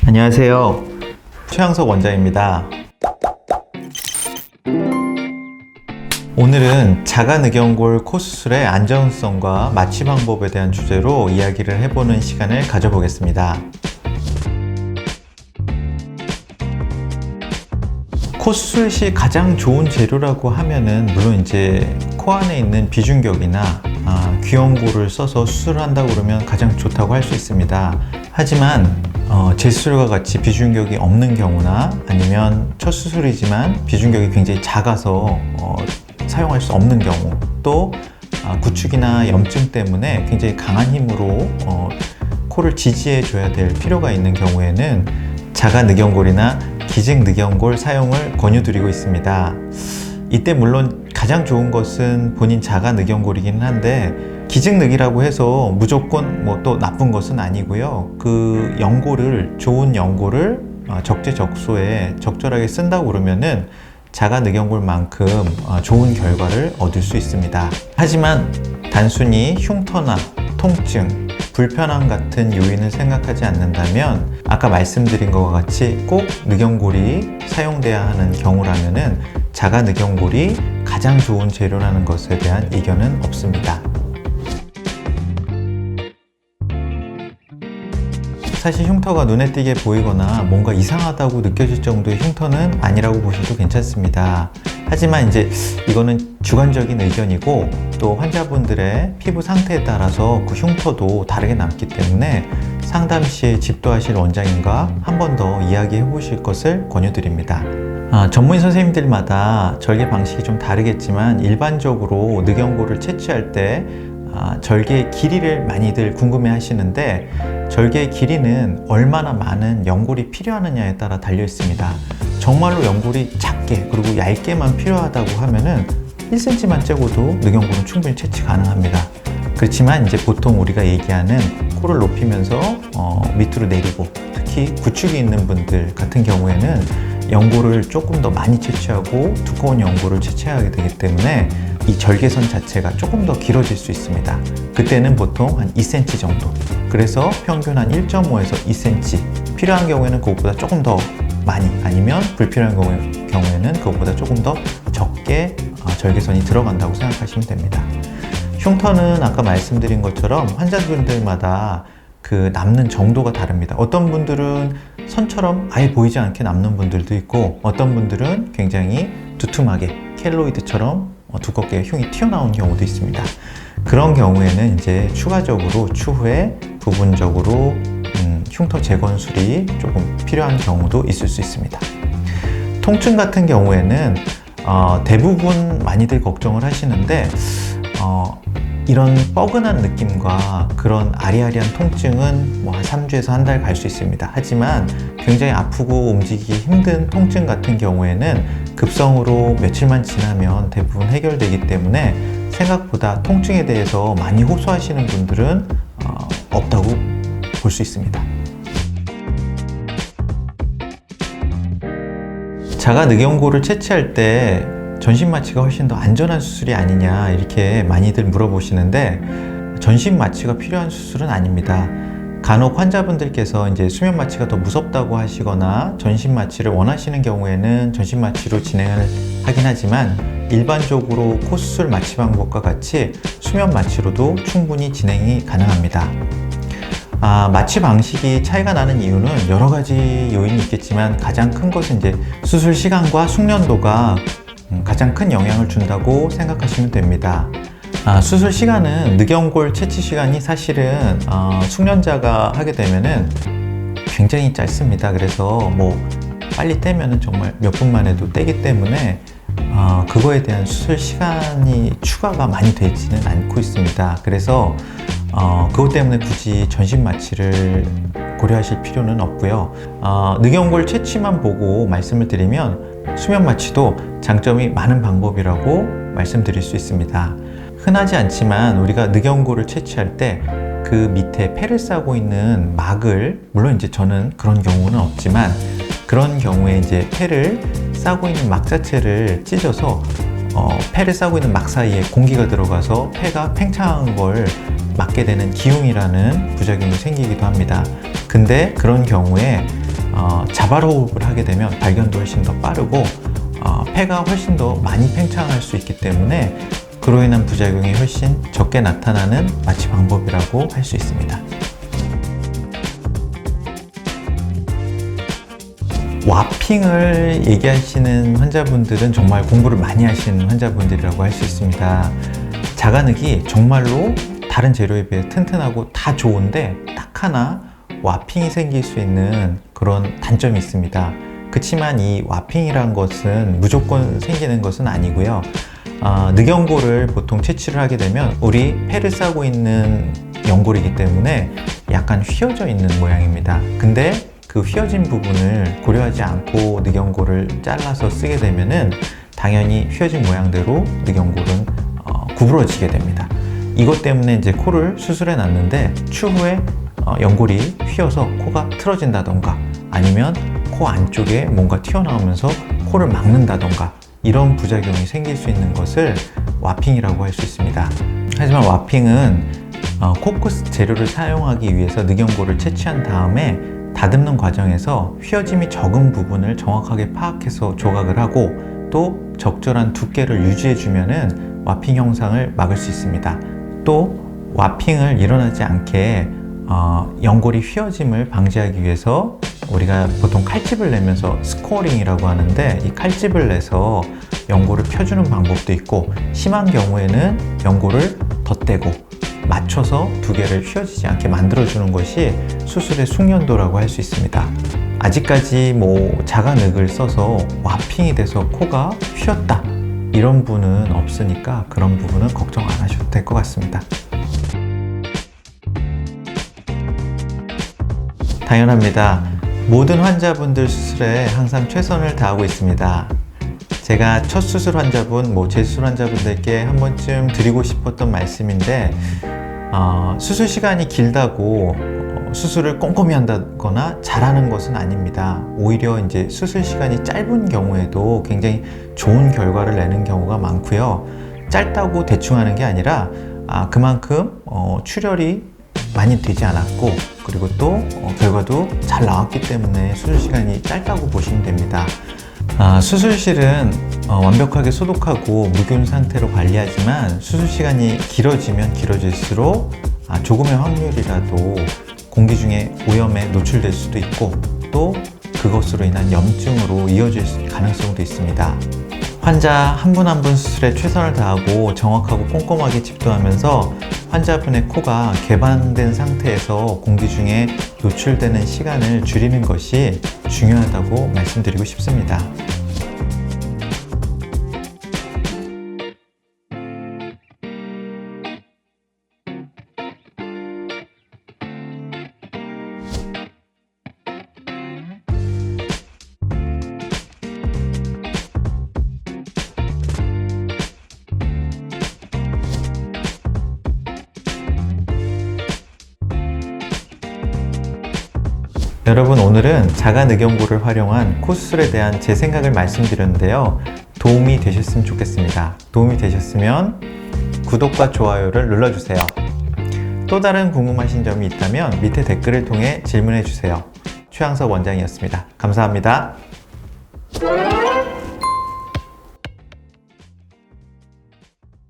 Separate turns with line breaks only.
안녕하세요. 최양석 원장입니다. 오늘은 자가늑연골 코 수술의 안전성과 마취 방법에 대한 주제로 이야기를 해보는 시간을 가져보겠습니다. 코 수술 시 가장 좋은 재료라고 하면은 물론 이제 코 안에 있는 비중격이나 귀연골을 써서 수술을 한다고 그러면 가장 좋다고 할 수 있습니다. 하지만 재수술과 같이 비중격이 없는 경우나 아니면 첫 수술이지만 비중격이 굉장히 작아서 사용할 수 없는 경우, 또 구축이나 염증 때문에 굉장히 강한 힘으로 코를 지지해 줘야 될 필요가 있는 경우에는 자가늑연골이나 기증늑연골 사용을 권유드리고 있습니다. 이때 물론 가장 좋은 것은 본인 자가늑연골이기는 한데, 기증늑이라고 해서 무조건 또 나쁜 것은 아니고요. 그 연골을, 좋은 연골을 적재적소에 적절하게 쓴다고 그러면은 자가늑연골만큼 좋은 결과를 얻을 수 있습니다. 하지만 단순히 흉터나 통증, 불편함 같은 요인을 생각하지 않는다면 아까 말씀드린 것과 같이 꼭 늑연골이 사용돼야 하는 경우라면은 자가늑연골이 가장 좋은 재료라는 것에 대한 이견은 없습니다. 사실 흉터가 눈에 띄게 보이거나 뭔가 이상하다고 느껴질 정도의 흉터는 아니라고 보셔도 괜찮습니다. 하지만 이제 이거는 주관적인 의견이고, 또 환자분들의 피부 상태에 따라서 그 흉터도 다르게 남기 때문에 상담 시에 집도하실 원장님과 한 번 더 이야기해 보실 것을 권유드립니다. 전문의 선생님들마다 절개 방식이 좀 다르겠지만 일반적으로 늑연골을 채취할 때 절개의 길이를 많이들 궁금해 하시는데, 절개의 길이는 얼마나 많은 연골이 필요하느냐에 따라 달려 있습니다. 정말로 연골이 작게 그리고 얇게만 필요하다고 하면은 1cm만 째고도 늑연골은 충분히 채취 가능합니다. 그렇지만 이제 보통 우리가 얘기하는 코를 높이면서 밑으로 내리고, 특히 구축이 있는 분들 같은 경우에는 연골을 조금 더 많이 채취하고 두꺼운 연골을 채취하게 되기 때문에 이 절개선 자체가 조금 더 길어질 수 있습니다. 그때는 보통 한 2cm 정도, 그래서 평균 한 1.5에서 2cm, 필요한 경우에는 그것보다 조금 더 많이, 아니면 불필요한 경우에는 그것보다 조금 더 적게 절개선이 들어간다고 생각하시면 됩니다. 흉터는 아까 말씀드린 것처럼 환자분들마다 그 남는 정도가 다릅니다. 어떤 분들은 선처럼 아예 보이지 않게 남는 분들도 있고, 어떤 분들은 굉장히 두툼하게 켈로이드처럼 두껍게 흉이 튀어나온 경우도 있습니다. 그런 경우에는 이제 추가적으로 추후에 부분적으로 흉터 재건술이 조금 필요한 경우도 있을 수 있습니다. 통증 같은 경우에는 대부분 많이들 걱정을 하시는데, 이런 뻐근한 느낌과 그런 아리아리한 통증은 한 3주에서 한 달 갈 수 있습니다. 하지만 굉장히 아프고 움직이기 힘든 통증 같은 경우에는 급성으로 며칠만 지나면 대부분 해결되기 때문에 생각보다 통증에 대해서 많이 호소하시는 분들은 없다고 볼 수 있습니다. 자가늑연골을 채취할 때 전신 마취가 훨씬 더 안전한 수술이 아니냐, 이렇게 많이들 물어보시는데, 전신 마취가 필요한 수술은 아닙니다. 간혹 환자분들께서 이제 수면 마취가 더 무섭다고 하시거나 전신 마취를 원하시는 경우에는 전신 마취로 진행을 하긴 하지만, 일반적으로 코 수술 마취 방법과 같이 수면 마취로도 충분히 진행이 가능합니다. 마취 방식이 차이가 나는 이유는 여러 가지 요인이 있겠지만, 가장 큰 것은 이제 수술 시간과 숙련도가 가장 큰 영향을 준다고 생각하시면 됩니다. 수술 시간은 늑연골 채취 시간이 사실은 숙련자가 하게 되면은 굉장히 짧습니다. 그래서 빨리 떼면은 정말 몇 분만 해도 떼기 때문에 그거에 대한 수술 시간이 추가가 많이 되지는 않고 있습니다. 그래서 그것 때문에 굳이 전신 마취를 고려하실 필요는 없고요. 늑연골 채취만 보고 말씀을 드리면 수면 마취도 장점이 많은 방법이라고 말씀드릴 수 있습니다. 흔하지 않지만 우리가 늑연골을 채취할 때 그 밑에 폐를 싸고 있는 막을, 물론 이제 저는 그런 경우는 없지만, 그런 경우에 이제 폐를 싸고 있는 막 자체를 찢어서 폐를 싸고 있는 막 사이에 공기가 들어가서 폐가 팽창한 걸 막게 되는 기흉이라는 부작용이 생기기도 합니다. 근데 그런 경우에 자발호흡을 하게 되면 발견도 훨씬 더 빠르고 폐가 훨씬 더 많이 팽창할 수 있기 때문에 그로 인한 부작용이 훨씬 적게 나타나는 마취 방법이라고 할 수 있습니다. 와핑을 얘기하시는 환자분들은 정말 공부를 많이 하시는 환자분들이라고 할 수 있습니다. 자가늑이 정말로 다른 재료에 비해 튼튼하고 다 좋은데 딱 하나 와핑이 생길 수 있는 그런 단점이 있습니다. 그렇지만 이 와핑이란 것은 무조건 생기는 것은 아니고요. 늑연골을 보통 채취를 하게 되면 우리 폐를 싸고 있는 연골이기 때문에 약간 휘어져 있는 모양입니다. 근데 그 휘어진 부분을 고려하지 않고 늑연골을 잘라서 쓰게 되면은 당연히 휘어진 모양대로 늑연골은 구부러지게 됩니다. 이것 때문에 이제 코를 수술해 놨는데 추후에 연골이 휘어서 코가 틀어진다던가 아니면 코 안쪽에 뭔가 튀어나오면서 코를 막는다던가 이런 부작용이 생길 수 있는 것을 와핑이라고 할 수 있습니다. 하지만 와핑은 코크스 재료를 사용하기 위해서 늑연골을 채취한 다음에 다듬는 과정에서 휘어짐이 적은 부분을 정확하게 파악해서 조각을 하고 또 적절한 두께를 유지해주면은 와핑 형상을 막을 수 있습니다. 또 와핑을 일어나지 않게 연골이 휘어짐을 방지하기 위해서 우리가 보통 칼집을 내면서 스코어링이라고 하는데 이 칼집을 내서 연골을 펴주는 방법도 있고 심한 경우에는 연골을 덧대고 맞춰서 두 개를 휘어지지 않게 만들어주는 것이 수술의 숙련도라고 할 수 있습니다. 아직까지 자가늑을 써서 와핑이 돼서 코가 휘었다 이런 분은 없으니까 그런 부분은 걱정 안 하셔도 될 것 같습니다. 당연합니다. 모든 환자분들 수술에 항상 최선을 다하고 있습니다. 제가 첫 수술 환자분, 재수술 환자분들께 한 번쯤 드리고 싶었던 말씀인데 수술 시간이 길다고 수술을 꼼꼼히 한다거나 잘하는 것은 아닙니다. 오히려 이제 수술 시간이 짧은 경우에도 굉장히 좋은 결과를 내는 경우가 많고요. 짧다고 대충 하는 게 아니라 그만큼 출혈이 많이 되지 않았고 그리고 또 결과도 잘 나왔기 때문에 수술 시간이 짧다고 보시면 됩니다. 수술실은 완벽하게 소독하고 무균 상태로 관리하지만 수술 시간이 길어지면 길어질수록 조금의 확률이라도 공기 중에 오염에 노출될 수도 있고 또 그것으로 인한 염증으로 이어질 가능성도 있습니다. 환자 한 분 한 분 수술에 최선을 다하고 정확하고 꼼꼼하게 집도하면서 환자분의 코가 개방된 상태에서 공기 중에 노출되는 시간을 줄이는 것이 중요하다고 말씀드리고 싶습니다. 여러분, 오늘은 자가늑연골을 활용한 코 수술에 대한 제 생각을 말씀드렸는데요. 도움이 되셨으면 좋겠습니다. 도움이 되셨으면 구독과 좋아요를 눌러주세요. 또 다른 궁금하신 점이 있다면 밑에 댓글을 통해 질문해 주세요. 최항석 원장이었습니다. 감사합니다.